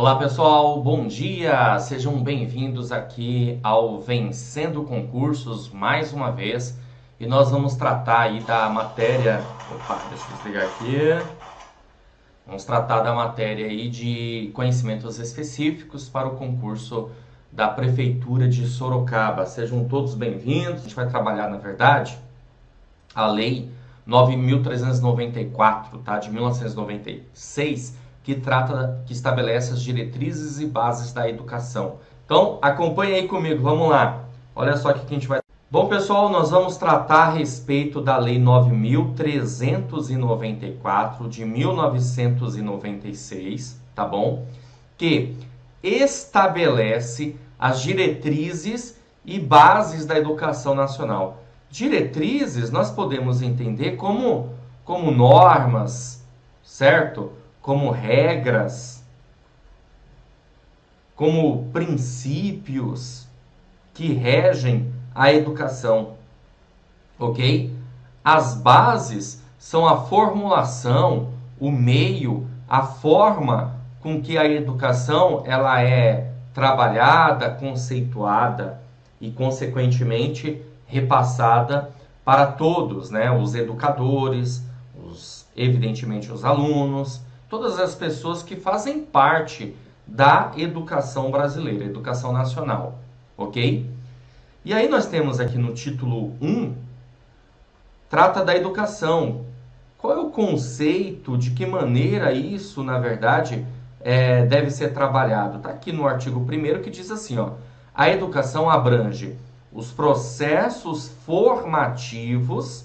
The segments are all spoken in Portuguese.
Olá pessoal, bom dia! Sejam bem-vindos aqui ao Vencendo Concursos mais uma vez e nós vamos tratar aí da matéria. Opa, deixa eu desligar aqui. Vamos tratar da matéria aí de conhecimentos específicos para o concurso da Prefeitura de Sorocaba. Sejam todos bem-vindos. A gente vai trabalhar, na verdade, a Lei 9.394, tá? De 1996, que estabelece as diretrizes e bases da educação. Então, acompanhe aí comigo, vamos lá. Olha só o que a gente vai... Bom, pessoal, nós vamos tratar a respeito da Lei 9.394 de 1996, tá bom? Que estabelece as diretrizes e bases da educação nacional. Diretrizes nós podemos entender como normas, certo? Como regras, como princípios que regem a educação, ok? As bases são a formulação, o meio, a forma com que a educação ela é trabalhada, conceituada e, consequentemente, repassada para todos, né? Os educadores, evidentemente os alunos, todas as pessoas que fazem parte da educação brasileira, educação nacional, ok? E aí nós temos aqui no título 1, trata da educação. Qual é o conceito, de que maneira isso, na verdade, deve ser trabalhado? Está aqui no artigo 1º que diz assim, ó, a educação abrange os processos formativos,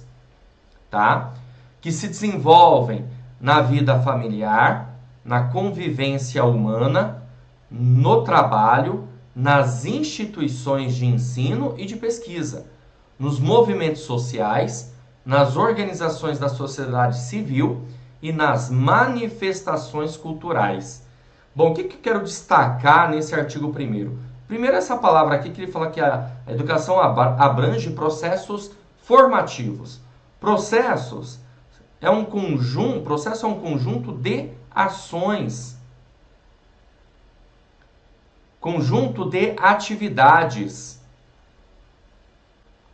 tá? Que se desenvolvem na vida familiar, na convivência humana, no trabalho, nas instituições de ensino e de pesquisa, nos movimentos sociais, nas organizações da sociedade civil e nas manifestações culturais. Bom, o que eu quero destacar nesse artigo 1º? Primeiro, essa palavra aqui que ele fala que a educação abrange processos formativos. Processo é um conjunto de ações, conjunto de atividades,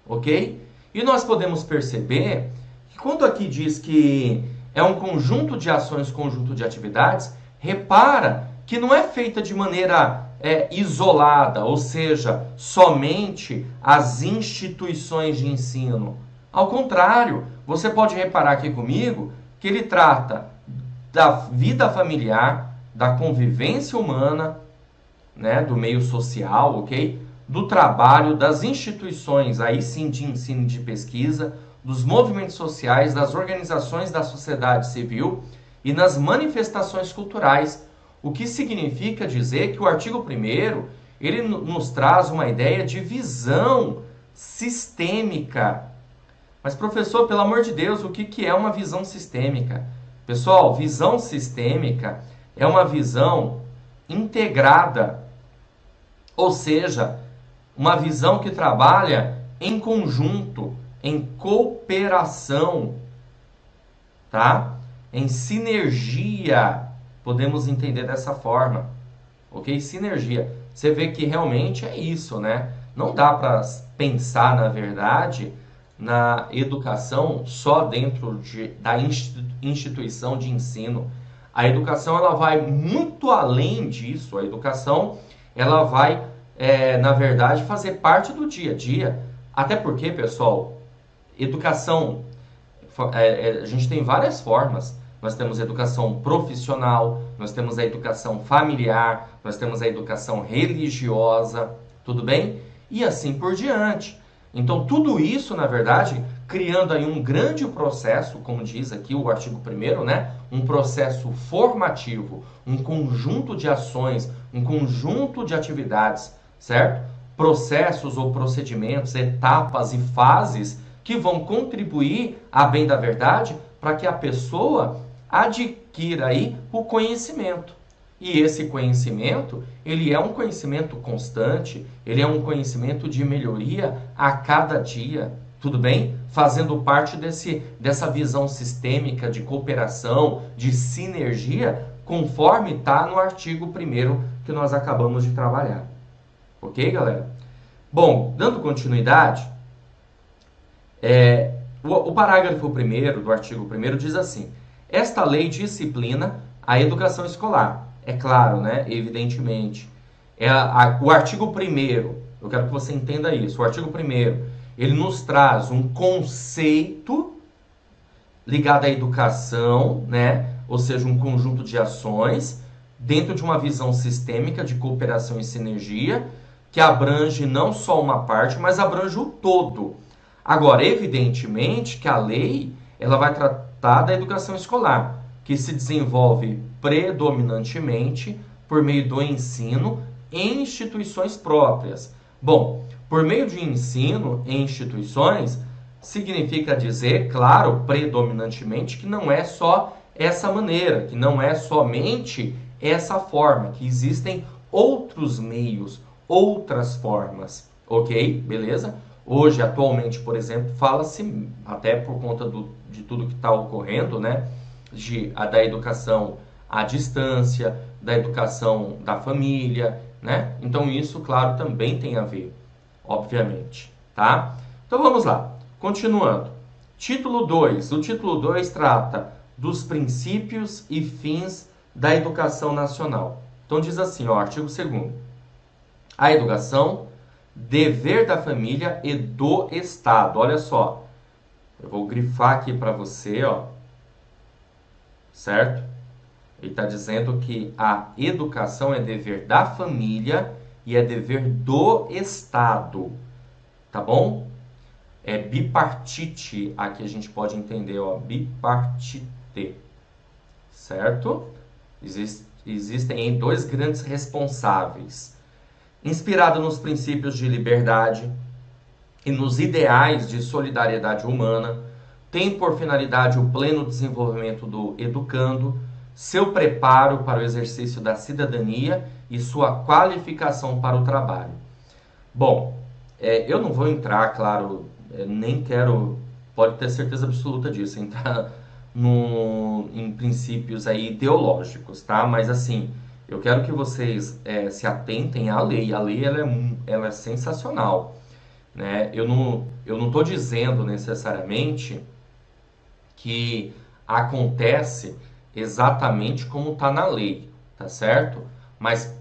ok? E nós podemos perceber que quando aqui diz que é um conjunto de ações, conjunto de atividades, repara que não é feita de maneira isolada, ou seja, somente as instituições de ensino. Ao contrário, você pode reparar aqui comigo que ele trata da vida familiar, da convivência humana, né, do meio social, ok? Do trabalho, das instituições, aí sim, de ensino e de pesquisa, dos movimentos sociais, das organizações da sociedade civil e nas manifestações culturais. O que significa dizer que o artigo 1º, ele nos traz uma ideia de visão sistêmica. Mas, professor, pelo amor de Deus, o que é uma visão sistêmica? Pessoal, visão sistêmica é uma visão integrada, ou seja, uma visão que trabalha em conjunto, em cooperação, tá? Em sinergia, podemos entender dessa forma, ok? Sinergia. Você vê que realmente é isso, né? Não dá para pensar, na verdade, na educação só dentro da instituição de ensino. A educação ela vai muito além disso. A educação ela vai, na verdade, fazer parte do dia a dia. Até porque, pessoal, educação, a gente tem várias formas. Nós temos educação profissional, nós temos a educação familiar, nós temos a educação religiosa, tudo bem? E assim por diante. Então, tudo isso, na verdade, criando aí um grande processo, como diz aqui o artigo 1º, né? Um processo formativo, um conjunto de ações, um conjunto de atividades, certo? Processos ou procedimentos, etapas e fases que vão contribuir, a bem da verdade, para que a pessoa adquira aí o conhecimento. E esse conhecimento, ele é um conhecimento constante, ele é um conhecimento de melhoria a cada dia, tudo bem? Fazendo parte dessa visão sistêmica de cooperação, de sinergia, conforme está no artigo 1º que nós acabamos de trabalhar. Ok, galera? Bom, dando continuidade, o parágrafo 1º do artigo 1º diz assim: esta lei disciplina a educação escolar. É claro, né? Evidentemente. O artigo 1º, eu quero que você entenda isso. O artigo 1º, ele nos traz um conceito ligado à educação, né? Ou seja, um conjunto de ações dentro de uma visão sistêmica de cooperação e sinergia que abrange não só uma parte, mas abrange o todo. Agora, evidentemente que a lei ela vai tratar da educação escolar, que se desenvolve predominantemente por meio do ensino em instituições próprias. Bom, por meio de ensino em instituições, significa dizer, claro, predominantemente, que não é só essa maneira, que não é somente essa forma, que existem outros meios, outras formas, ok? Beleza? Hoje, atualmente, por exemplo, fala-se, até por conta de tudo que está ocorrendo, né? Da educação à distância, da educação da família, né? Então isso, claro, também tem a ver, obviamente, tá? Então vamos lá, continuando. Título 2. O título 2 trata dos princípios e fins da educação nacional. Então diz assim, ó, artigo 2º. A educação, dever da família e do Estado. Olha só, eu vou grifar aqui para você, ó, certo? Ele está dizendo que a educação é dever da família e é dever do Estado, tá bom? É bipartite, aqui a gente pode entender, ó, bipartite, certo? Existem dois grandes responsáveis. Inspirado nos princípios de liberdade e nos ideais de solidariedade humana, tem por finalidade o pleno desenvolvimento do educando, seu preparo para o exercício da cidadania e sua qualificação para o trabalho. Bom, eu não vou entrar, claro, nem quero, pode ter certeza absoluta disso, entrar em princípios aí ideológicos, tá? Mas assim, eu quero que vocês se atentem à lei. A lei ela é sensacional, né? Eu não estou dizendo necessariamente que acontece exatamente como está na lei, tá certo? Mas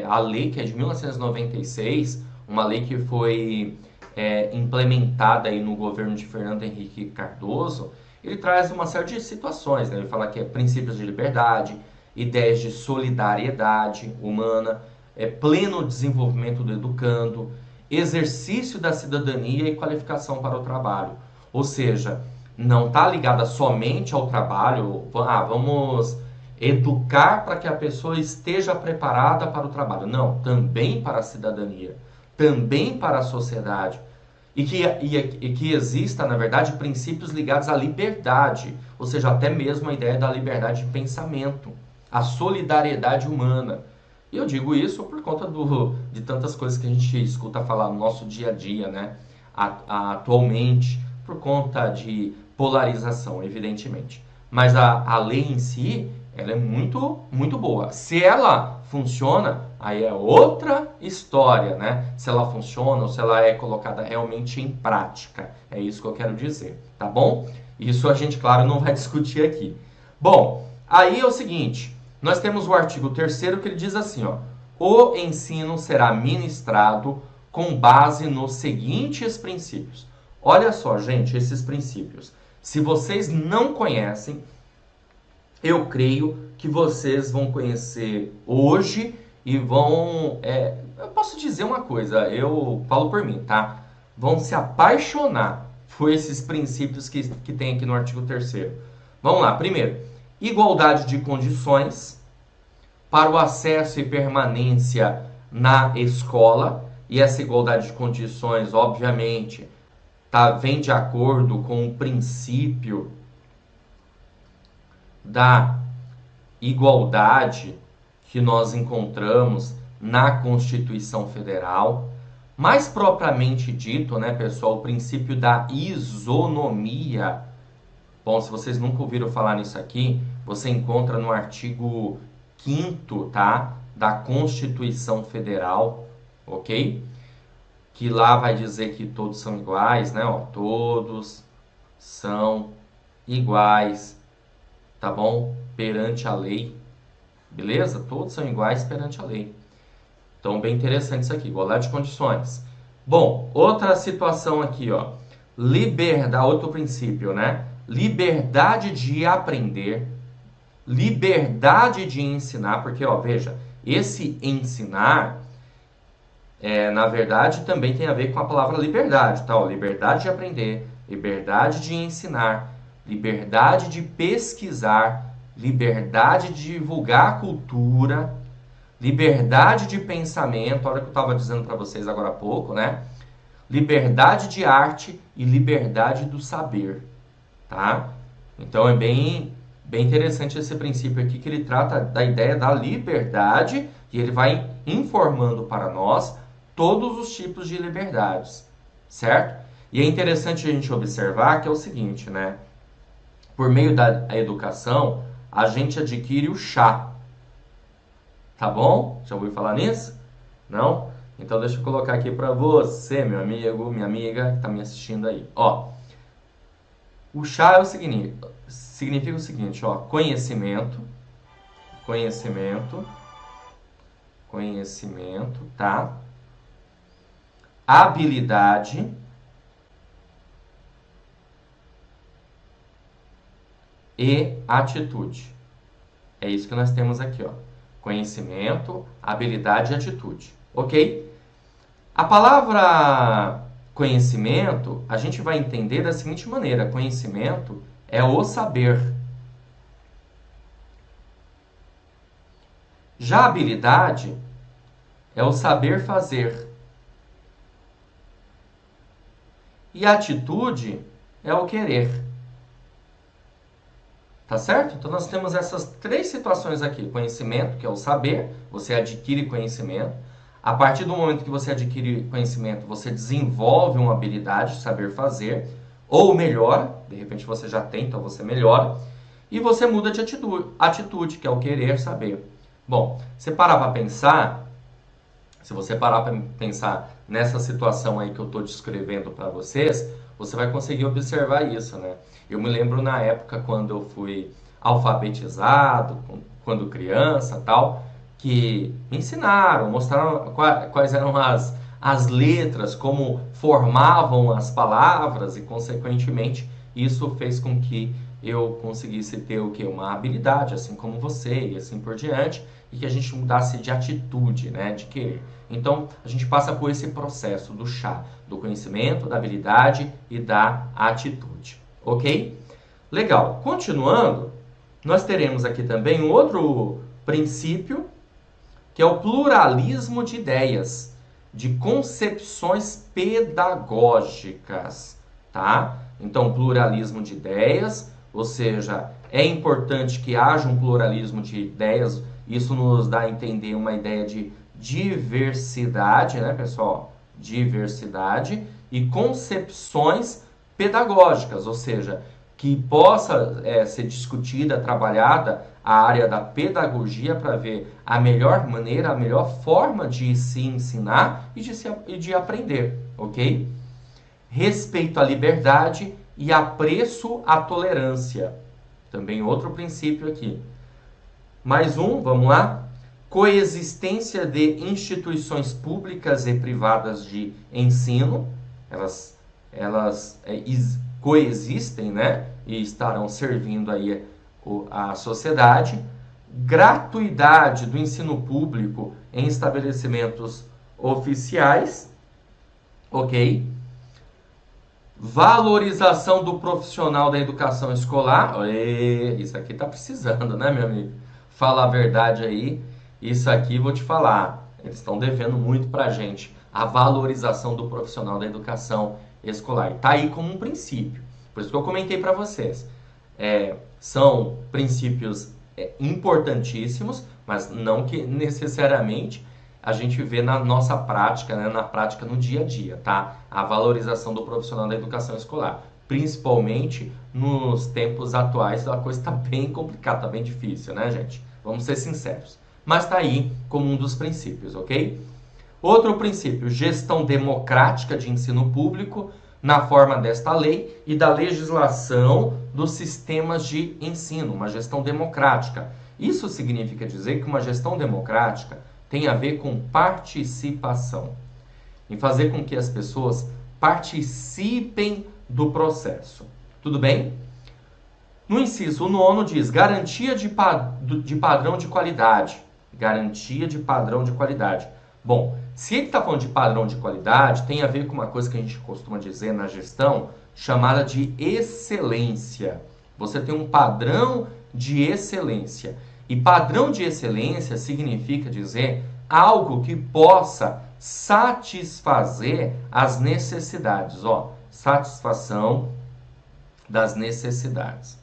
a lei que é de 1996, uma lei que foi implementada aí no governo de Fernando Henrique Cardoso, ele traz uma série de situações, né? Ele fala que é princípios de liberdade, ideias de solidariedade humana, pleno desenvolvimento do educando, exercício da cidadania e qualificação para o trabalho. Ou seja, não está ligada somente ao trabalho, vamos educar para que a pessoa esteja preparada para o trabalho. Não, também para a cidadania, também para a sociedade. E que exista, na verdade, princípios ligados à liberdade, ou seja, até mesmo a ideia da liberdade de pensamento, a solidariedade humana. E eu digo isso por conta de tantas coisas que a gente escuta falar no nosso dia a dia, né? Atualmente, por conta de polarização, evidentemente. Mas a lei em si, ela é muito, muito boa. Se ela funciona, aí é outra história, né? Se ela funciona ou se ela é colocada realmente em prática. É isso que eu quero dizer, tá bom? Isso a gente, claro, não vai discutir aqui. Bom, aí é o seguinte, nós temos o artigo 3º que ele diz assim, ó: o ensino será ministrado com base nos seguintes princípios. Olha só, gente, esses princípios. Se vocês não conhecem, eu creio que vocês vão conhecer hoje e vão... eu posso dizer uma coisa, eu falo por mim, tá? Vão se apaixonar por esses princípios que tem aqui no artigo 3º. Vamos lá, primeiro, igualdade de condições para o acesso e permanência na escola. E essa igualdade de condições, obviamente, vem de acordo com o princípio da igualdade que nós encontramos na Constituição Federal, Mais propriamente dito, né, pessoal, o princípio da isonomia. Bom, se vocês nunca ouviram falar nisso aqui, você encontra no artigo 5º, tá, da Constituição Federal, ok? Que lá vai dizer que todos são iguais, né? Ó, todos são iguais, tá bom? Perante a lei, beleza? Todos são iguais perante a lei. Então, bem interessante isso aqui, igualdade de condições. Bom, outra situação aqui, ó. Liberdade, outro princípio, né? Liberdade de aprender, liberdade de ensinar, porque, ó, veja, esse ensinar, na verdade, também tem a ver com a palavra liberdade, tá? Ó, liberdade de aprender, liberdade de ensinar, liberdade de pesquisar, liberdade de divulgar a cultura, liberdade de pensamento, olha o que eu estava dizendo para vocês agora há pouco, né? Liberdade de arte e liberdade do saber, tá? Então é bem interessante esse princípio aqui, que ele trata da ideia da liberdade e ele vai informando para nós todos os tipos de liberdades, certo? E é interessante a gente observar que é o seguinte, né? Por meio da educação, a gente adquire o chá. Tá bom? Já ouviu falar nisso? Não? Então deixa eu colocar aqui para você, meu amigo, minha amiga que está me assistindo aí. Ó, o chá é o seguinte, significa o seguinte, ó, conhecimento, tá? Habilidade e atitude. É isso que nós temos aqui, ó. Conhecimento, habilidade e atitude, ok? A palavra conhecimento, a gente vai entender da seguinte maneira: conhecimento é o saber. Já habilidade é o saber fazer. E atitude é o querer. Tá certo? Então nós temos essas três situações aqui. Conhecimento, que é o saber, você adquire conhecimento. A partir do momento que você adquire conhecimento, você desenvolve uma habilidade de saber fazer, ou melhora, de repente você já tem, então você melhora, e você muda de atitude, que é o querer saber. Bom, se você parar para pensar nessa situação aí que eu estou descrevendo para vocês, você vai conseguir observar isso, né? Eu me lembro na época quando eu fui alfabetizado, quando criança tal, que me ensinaram, mostraram quais eram as letras, como formavam as palavras e, consequentemente, isso fez com que eu conseguisse ter o quê? Uma habilidade, assim como você, e assim por diante, e que a gente mudasse de atitude, né? De querer. Então, a gente passa por esse processo do chá, do conhecimento, da habilidade e da atitude, ok? Legal. Continuando, nós teremos aqui também um outro princípio, que é o pluralismo de ideias, de concepções pedagógicas, tá? Então, pluralismo de ideias, ou seja, é importante que haja um pluralismo de ideias, isso nos dá a entender uma ideia de diversidade, né, pessoal? Diversidade e concepções pedagógicas, ou seja, que possa ser discutida, trabalhada a área da pedagogia para ver a melhor maneira, a melhor forma de se ensinar e de aprender, ok? Respeito à liberdade e apreço à tolerância. Também outro princípio aqui. Mais um, vamos lá. Coexistência de instituições públicas e privadas de ensino. Elas coexistem, né? E estarão servindo aí a sociedade. Gratuidade do ensino público em estabelecimentos oficiais. Ok? Valorização do profissional da educação escolar. Isso aqui tá precisando, né, meu amigo? Fala a verdade aí. Isso aqui vou te falar. Eles estão devendo muito pra gente. A valorização do profissional da educação escolar. Tá aí como um princípio. Por isso que eu comentei para vocês. São princípios importantíssimos, mas não que necessariamente a gente vê na nossa prática, né, na prática no dia a dia, tá? A valorização do profissional da educação escolar. Principalmente nos tempos atuais, a coisa está bem complicada, está bem difícil, né, gente? Vamos ser sinceros. Mas está aí como um dos princípios, ok? Outro princípio, gestão democrática de ensino público, na forma desta lei e da legislação dos sistemas de ensino, uma gestão democrática. Isso significa dizer que uma gestão democrática tem a ver com participação, em fazer com que as pessoas participem do processo. Tudo bem? No inciso 9 diz garantia de padrão de qualidade. Garantia de padrão de qualidade. Bom, se ele está falando de padrão de qualidade, tem a ver com uma coisa que a gente costuma dizer na gestão, chamada de excelência. Você tem um padrão de excelência. E padrão de excelência significa dizer algo que possa satisfazer as necessidades. Ó, satisfação das necessidades.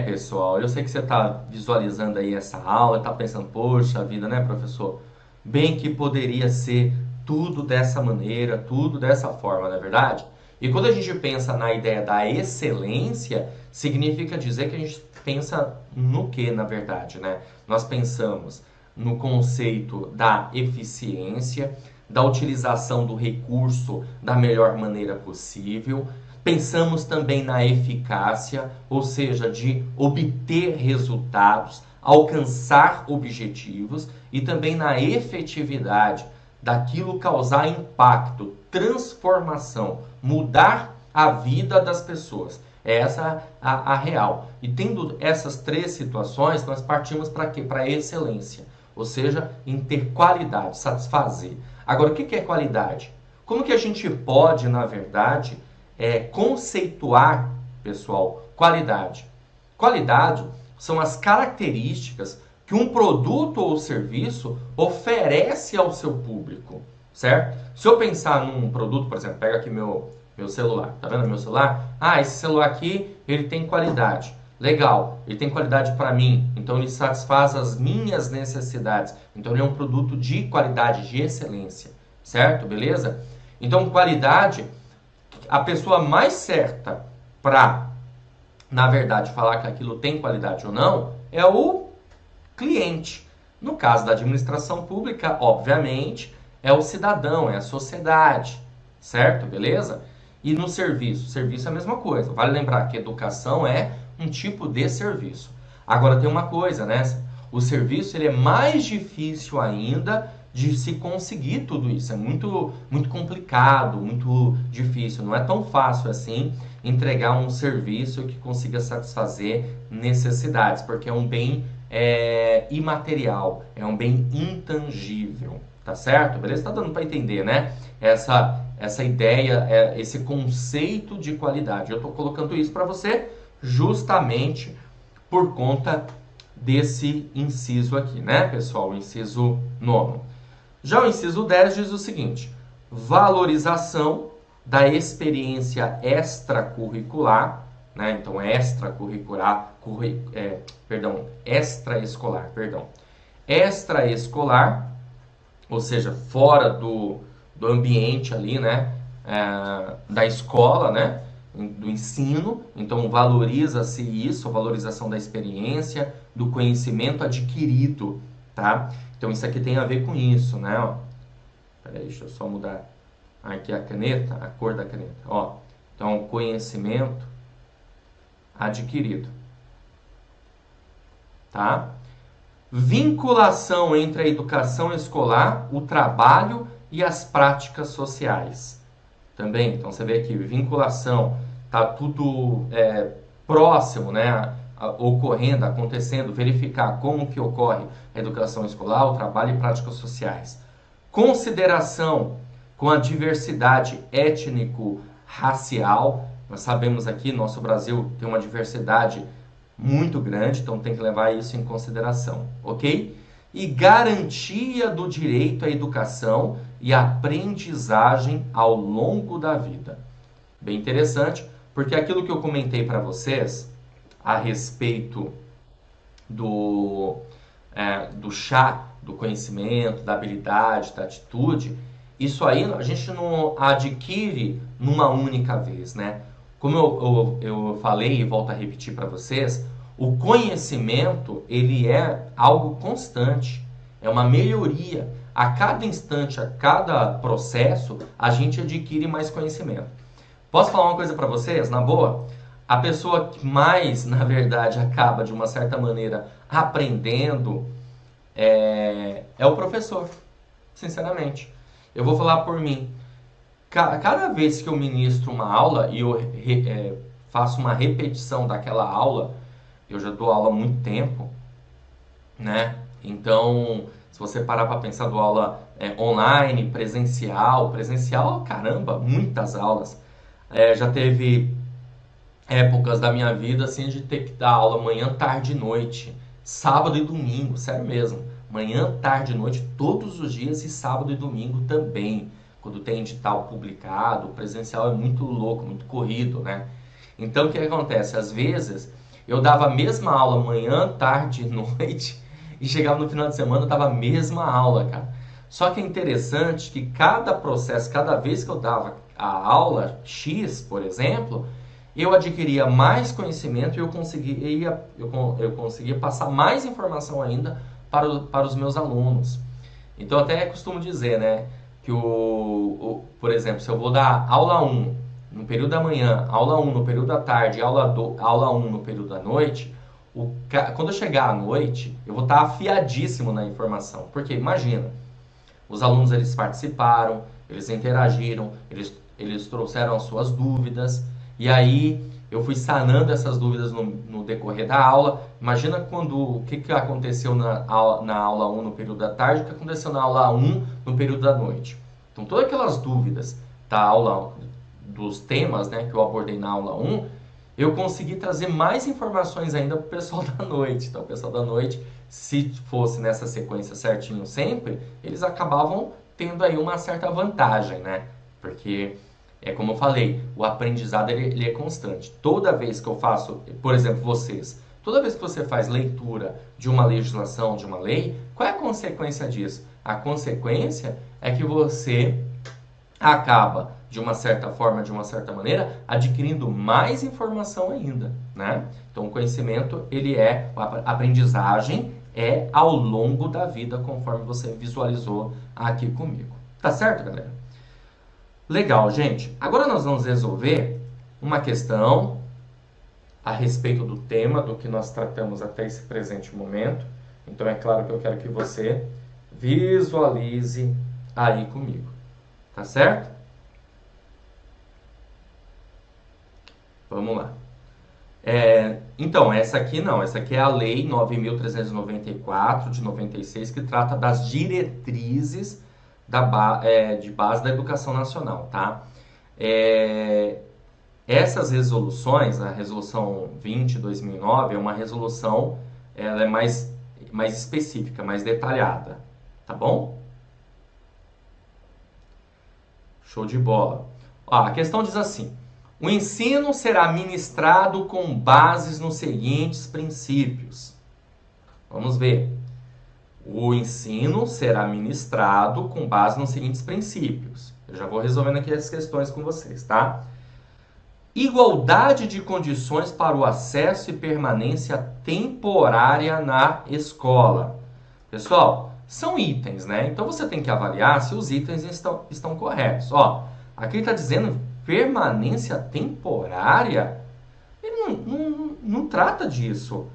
Pessoal, eu sei que você está visualizando aí essa aula, está pensando, poxa vida, né, professor? Bem que poderia ser tudo dessa maneira, tudo dessa forma, não é verdade? E quando a gente pensa na ideia da excelência, significa dizer que a gente pensa no que, na verdade, né? Nós pensamos no conceito da eficiência, da utilização do recurso da melhor maneira possível. Pensamos também na eficácia, ou seja, de obter resultados, alcançar objetivos, e também na efetividade, daquilo causar impacto, transformação, mudar a vida das pessoas. Essa é a real. E tendo essas três situações, nós partimos para quê? Para a excelência, ou seja, em ter qualidade, satisfazer. Agora, o que é qualidade? Como que a gente pode, na verdade, conceituar, pessoal, qualidade? Qualidade são as características que um produto ou serviço oferece ao seu público, certo? Se eu pensar num produto, por exemplo, pega aqui meu celular, tá vendo meu celular? Esse celular aqui, ele tem qualidade. Legal, ele tem qualidade para mim, então ele satisfaz as minhas necessidades. Então ele é um produto de qualidade, de excelência, certo? Beleza? Então qualidade, a pessoa mais certa para, na verdade, falar que aquilo tem qualidade ou não, é o cliente. No caso da administração pública, obviamente, é o cidadão, é a sociedade, certo? Beleza? E no serviço é a mesma coisa. Vale lembrar que educação é um tipo de serviço. Agora tem uma coisa, né? O serviço ele é mais difícil ainda de se conseguir tudo isso. É muito, muito complicado, muito difícil. Não é tão fácil assim entregar um serviço que consiga satisfazer necessidades, porque é um bem imaterial, é um bem intangível, tá certo? Beleza? Tá dando para entender, né? Essa ideia, esse conceito de qualidade. Eu estou colocando isso para você justamente por conta desse inciso aqui, né, pessoal? O inciso 9. Já o inciso 10 diz o seguinte: valorização da experiência extracurricular, né? Então, extracurricular, extraescolar, extraescolar, ou seja, fora do ambiente ali, né? Da escola, né? Do ensino. Então, valoriza-se isso, a valorização da experiência, do conhecimento adquirido, tá? Então, isso aqui tem a ver com isso, né? Ó, peraí, deixa eu só mudar aqui a caneta, a cor da caneta. Ó, então, conhecimento adquirido, tá? Vinculação entre a educação escolar, o trabalho e as práticas sociais. Também, então, você vê aqui, vinculação, tá tudo próximo, né? Ocorrendo, acontecendo, verificar como que ocorre a educação escolar, o trabalho e práticas sociais. Consideração com a diversidade étnico-racial. Nós sabemos aqui, nosso Brasil tem uma diversidade muito grande, então tem que levar isso em consideração, ok? E garantia do direito à educação e aprendizagem ao longo da vida. Bem interessante, porque aquilo que eu comentei para vocês a respeito do chá, do conhecimento, da habilidade, da atitude, isso aí a gente não adquire numa única vez, né? Como eu falei e volto a repetir para vocês, o conhecimento, ele é algo constante, é uma melhoria. A cada instante, a cada processo, a gente adquire mais conhecimento. Posso falar uma coisa para vocês, na boa? A pessoa que mais, na verdade, acaba, de uma certa maneira, aprendendo é o professor, sinceramente. Eu vou falar por mim. Cada vez que eu ministro uma aula e eu faço uma repetição daquela aula, eu já dou aula há muito tempo, né? Então, se você parar para pensar, dou aula online, presencial, caramba, muitas aulas. Já teve épocas da minha vida assim de ter que dar aula manhã, tarde e noite, sábado e domingo, sério mesmo. Manhã, tarde e noite, todos os dias e sábado e domingo também. Quando tem edital publicado, o presencial é muito louco, muito corrido, né? Então o que acontece? Às vezes eu dava a mesma aula manhã, tarde e noite e chegava no final de semana e dava a mesma aula, cara. Só que é interessante que cada processo, cada vez que eu dava a aula X, por exemplo, eu adquiria mais conhecimento e eu conseguia passar mais informação ainda para os meus alunos. Então, até costumo dizer, né, que por exemplo, se eu vou dar aula 1 no período da manhã, aula 1 no período da tarde, aula 1 no período da noite, quando eu chegar à noite, eu vou estar afiadíssimo na informação. Porque, imagina, os alunos eles participaram, eles interagiram, eles trouxeram as suas dúvidas, e aí eu fui sanando essas dúvidas no decorrer da aula. Imagina o que aconteceu na aula 1 no período da tarde, o que aconteceu na aula 1 no período da noite. Então, todas aquelas dúvidas da aula, dos temas, né, que eu abordei na aula 1, eu consegui trazer mais informações ainda para o pessoal da noite. Então, o pessoal da noite, se fosse nessa sequência certinho sempre, eles acabavam tendo aí uma certa vantagem, né? Porque como eu falei, o aprendizado ele é constante. Toda vez que eu faço, por exemplo, toda vez que você faz leitura de uma legislação, de uma lei, qual é a consequência disso? A consequência é que você acaba, de uma certa forma, de uma certa maneira, adquirindo mais informação ainda, né? Então, o conhecimento, a aprendizagem é ao longo da vida, conforme você visualizou aqui comigo. Tá certo, galera? Legal, gente. Agora nós vamos resolver uma questão a respeito do tema, do que nós tratamos até esse presente momento. Então, é claro que eu quero que você visualize aí comigo. Tá certo? Vamos lá. Então, essa aqui não. Essa aqui é a Lei 9.394, de 96, que trata das diretrizes de base da educação nacional, tá? Essas resoluções, a resolução 20/2009, é uma resolução, ela é mais específica, mais detalhada, tá bom? Show de bola. A questão diz assim: o ensino será ministrado com bases nos seguintes princípios. Vamos ver. O ensino será ministrado com base nos seguintes princípios. Eu já vou resolvendo aqui as questões com vocês, tá? Igualdade de condições para o acesso e permanência temporária na escola. Pessoal, são itens, né? Então você tem que avaliar se os itens estão corretos. Aqui está dizendo permanência temporária. Ele não trata disso.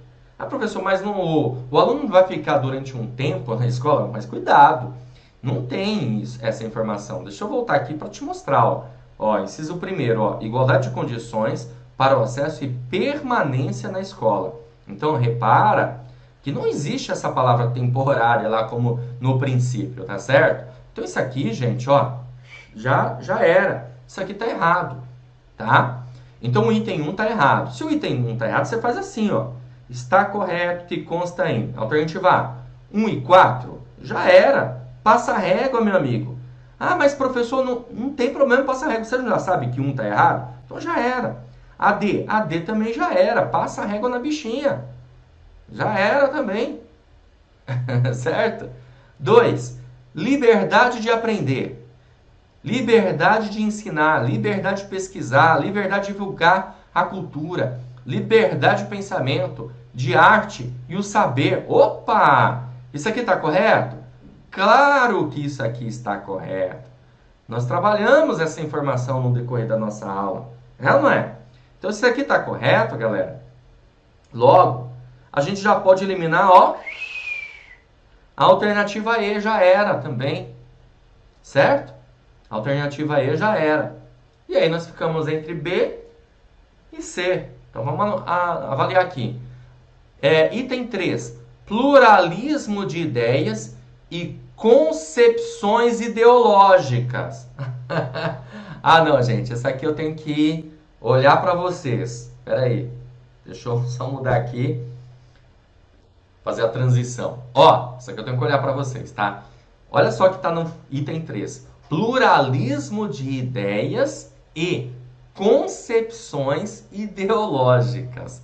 Professor, mas o aluno não vai ficar durante um tempo na escola? Mas cuidado, não tem essa informação. Deixa eu voltar aqui para te mostrar. Inciso primeiro, igualdade de condições para o acesso e permanência na escola. Então, repara que não existe essa palavra temporária lá como no princípio, tá certo? Então, isso aqui, gente, já era. Isso aqui tá errado, tá? Então, o item 1 tá errado. Se o item 1 tá errado, você faz assim, está correto que consta em alternativa A, 1 e 4, já era. Passa a régua, meu amigo. Mas professor, não tem problema, passa a régua. Você já sabe que 1 está errado? Então já era. A D também já era. Passa a régua na bichinha. Já era também. Certo? 2. Liberdade de aprender. Liberdade de ensinar, liberdade de pesquisar, liberdade de divulgar a cultura, liberdade de pensamento, de arte e o saber. Opa! Isso aqui está correto? Claro que isso aqui está correto. Nós trabalhamos essa informação no decorrer da nossa aula. É ou não é? Então, se isso aqui está correto, galera, logo, a gente já pode eliminar, ó, a alternativa E já era também. Certo? A alternativa E já era. E aí nós ficamos entre B e C. Então vamos avaliar aqui. Item 3. Pluralismo de ideias e concepções ideológicas. Ah, não, gente. Essa aqui eu tenho que olhar para vocês. Espera aí. Deixa eu só mudar aqui. Fazer a transição. Ó, isso aqui eu tenho que olhar para vocês, tá? Olha só que está no item 3. Pluralismo de ideias e concepções ideológicas.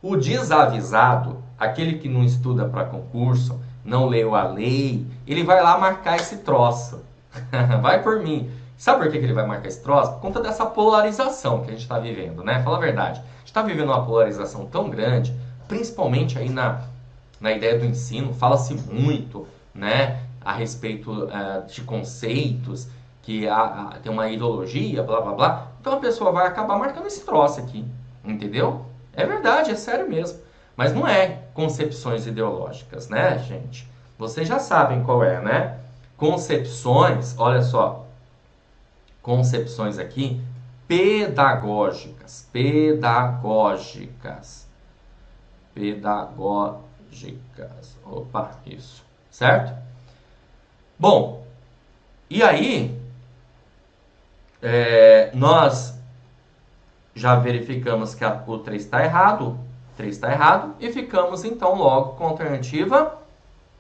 O desavisado, aquele que não estuda para concurso, não leu a lei, ele vai lá marcar esse troço. Vai por mim. Sabe por que ele vai marcar esse troço? Por conta dessa polarização que a gente está vivendo, né? Fala a verdade. A gente está vivendo uma polarização tão grande, principalmente aí na ideia do ensino, fala-se muito, né, a respeito de conceitos, que tem uma ideologia, blá, blá, blá. Então a pessoa vai acabar marcando esse troço aqui, entendeu? É verdade, é sério mesmo. Mas não é concepções ideológicas, né, gente? Vocês já sabem qual é, né? Concepções, olha só, concepções aqui, pedagógicas. Opa, isso. Certo? Bom, e aí, nós já verificamos que o 3 está errado, e ficamos então logo com a alternativa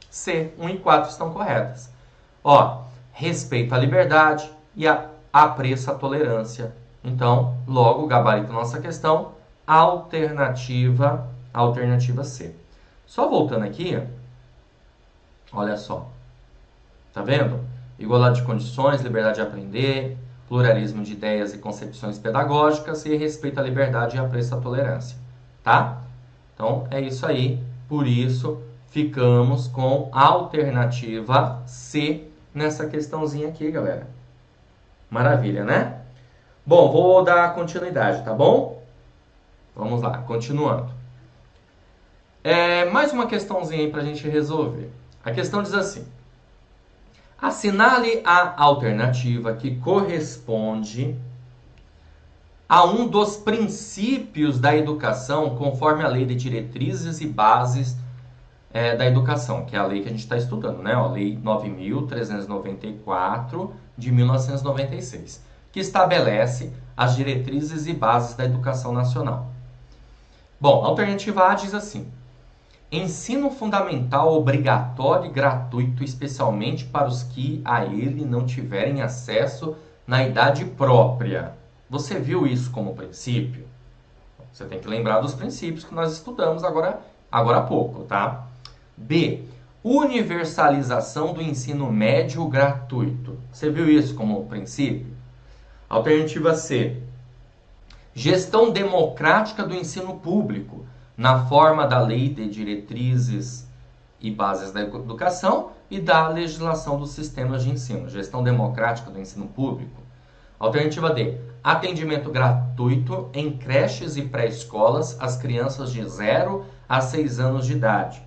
C. 1 e 4 estão corretas. Ó, respeito à liberdade e apreço à tolerância. Então, logo, gabarito da nossa questão, alternativa C. Só voltando aqui, olha só. Tá vendo? Igualdade de condições, liberdade de aprender, pluralismo de ideias e concepções pedagógicas e respeito à liberdade e apreço à tolerância. Tá? Então, é isso aí. Por isso, ficamos com a alternativa C nessa questãozinha aqui, galera. Maravilha, né? Bom, vou dar continuidade, tá bom? Vamos lá, continuando. Mais uma questãozinha aí pra gente resolver. A questão diz assim: assinale a alternativa que corresponde a um dos princípios da educação conforme a Lei de Diretrizes e Bases da Educação, que é a lei que a gente está estudando, né? A Lei 9.394 de 1996, que estabelece as diretrizes e bases da educação nacional. Bom, a alternativa A diz assim: ensino fundamental obrigatório e gratuito, especialmente para os que a ele não tiverem acesso na idade própria. Você viu isso como princípio? Você tem que lembrar dos princípios que nós estudamos agora há pouco, tá? B. Universalização do ensino médio gratuito. Você viu isso como princípio? Alternativa C. Gestão democrática do ensino público, na forma da Lei de Diretrizes e Bases da Educação e da legislação dos sistemas de ensino. Gestão democrática do ensino público. Alternativa D. Atendimento gratuito em creches e pré-escolas às crianças de 0 a 6 anos de idade.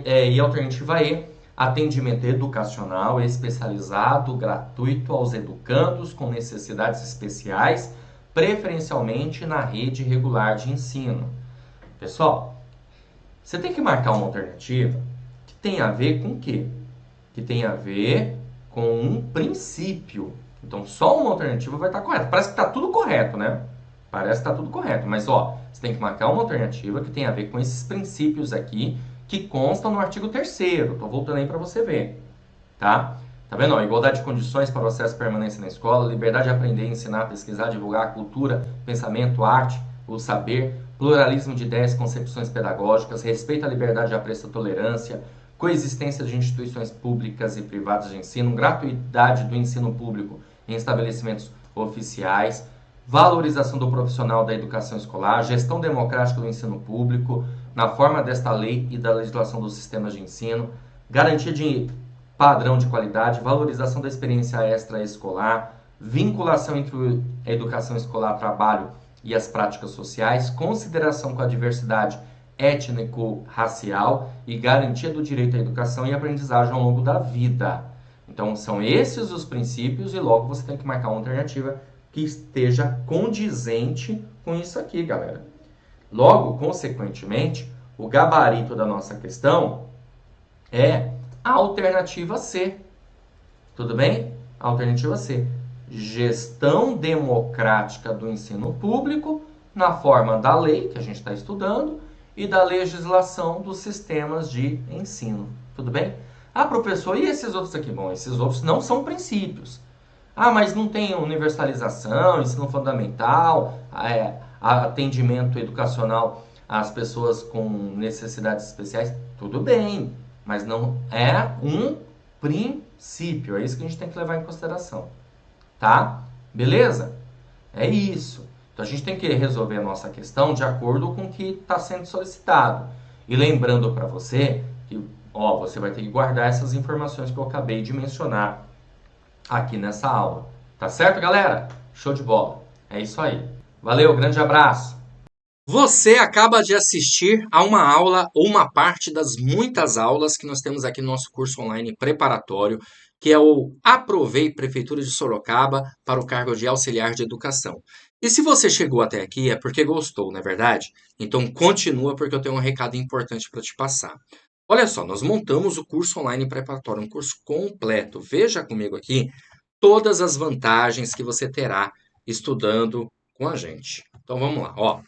E alternativa E. Atendimento educacional especializado gratuito aos educandos com necessidades especiais, preferencialmente na rede regular de ensino. Pessoal, você tem que marcar uma alternativa que tem a ver com o quê? Que tem a ver com um princípio. Então, só uma alternativa vai estar correta. Parece que está tudo correto, né? Parece que está tudo correto. Mas, ó, você tem que marcar uma alternativa que tem a ver com esses princípios aqui que constam no artigo 3º. Estou voltando aí para você ver. Tá? Tá vendo? Ó, igualdade de condições para o acesso e permanência na escola, liberdade de aprender, ensinar, pesquisar, divulgar a cultura, pensamento, arte, o saber, pluralismo de ideias, concepções pedagógicas, respeito à liberdade de apreço à tolerância, coexistência de instituições públicas e privadas de ensino, gratuidade do ensino público em estabelecimentos oficiais, valorização do profissional da educação escolar, gestão democrática do ensino público, na forma desta lei e da legislação dos sistemas de ensino, garantia de padrão de qualidade, valorização da experiência extraescolar, vinculação entre a educação escolar, trabalho e as práticas sociais, consideração com a diversidade étnico-racial e garantia do direito à educação e aprendizagem ao longo da vida. Então, são esses os princípios e logo você tem que marcar uma alternativa que esteja condizente com isso aqui, galera. Logo, consequentemente, o gabarito da nossa questão é a alternativa C. Tudo bem? A alternativa C. Gestão democrática do ensino público na forma da lei que a gente está estudando e da legislação dos sistemas de ensino. Tudo bem? Ah, professor, e esses outros aqui? Bom, esses outros não são princípios. Ah, mas não tem universalização, ensino fundamental, atendimento educacional às pessoas com necessidades especiais. Tudo bem, mas não é um princípio. É isso que a gente tem que levar em consideração. Tá? Beleza? É isso. Então a gente tem que resolver a nossa questão de acordo com o que está sendo solicitado. E lembrando para você que você vai ter que guardar essas informações que eu acabei de mencionar aqui nessa aula. Tá certo, galera? Show de bola. É isso aí. Valeu, grande abraço. Você acaba de assistir a uma aula ou uma parte das muitas aulas que nós temos aqui no nosso curso online preparatório, que é o Aprovei Prefeitura de Sorocaba para o cargo de auxiliar de educação. E se você chegou até aqui é porque gostou, não é verdade? Então continua porque eu tenho um recado importante para te passar. Olha só, nós montamos o curso online preparatório, um curso completo. Veja comigo aqui todas as vantagens que você terá estudando com a gente. Então vamos lá, ó.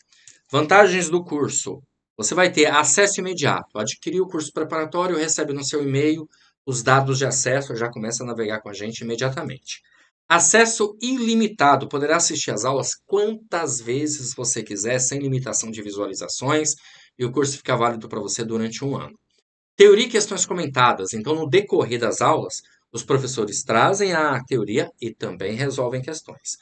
Vantagens do curso. Você vai ter acesso imediato. Adquirir o curso preparatório, recebe no seu e-mail os dados de acesso, já começa a navegar com a gente imediatamente. Acesso ilimitado. Poderá assistir às aulas quantas vezes você quiser, sem limitação de visualizações, e o curso fica válido para você durante um ano. Teoria e questões comentadas. Então, no decorrer das aulas, os professores trazem a teoria e também resolvem questões.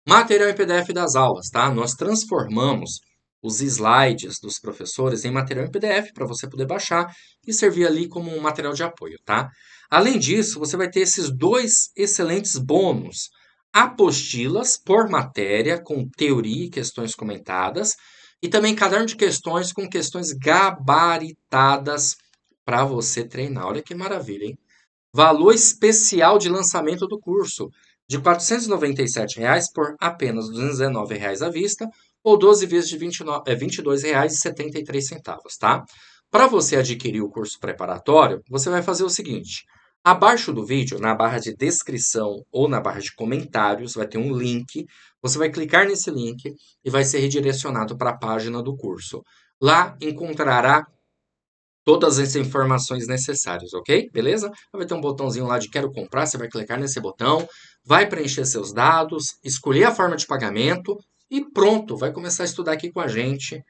Material em PDF das aulas, tá? Nós transformamos os slides dos professores em material em PDF para você poder baixar e servir ali como um material de apoio, tá? Além disso, você vai ter esses dois excelentes bônus. Apostilas por matéria, com teoria e questões comentadas, e também caderno de questões com questões gabaritadas para você treinar. Olha que maravilha, hein? Valor especial de lançamento do curso, de R$ 497 por apenas R$ 219 à vista, ou 12 vezes de R$ 22,73, tá? Para você adquirir o curso preparatório, você vai fazer o seguinte. Abaixo do vídeo, na barra de descrição ou na barra de comentários, vai ter um link. Você vai clicar nesse link e vai ser redirecionado para a página do curso. Lá encontrará todas as informações necessárias, ok? Beleza? Vai ter um botãozinho lá de quero comprar, você vai clicar nesse botão, vai preencher seus dados, escolher a forma de pagamento e pronto, vai começar a estudar aqui com a gente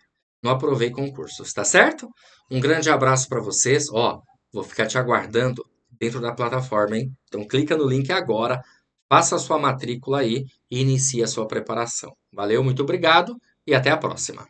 no Aprovei Concursos, tá certo? Um grande abraço para vocês, vou ficar te aguardando dentro da plataforma, hein? Então clica no link agora, faça a sua matrícula aí e inicie a sua preparação. Valeu, muito obrigado e até a próxima.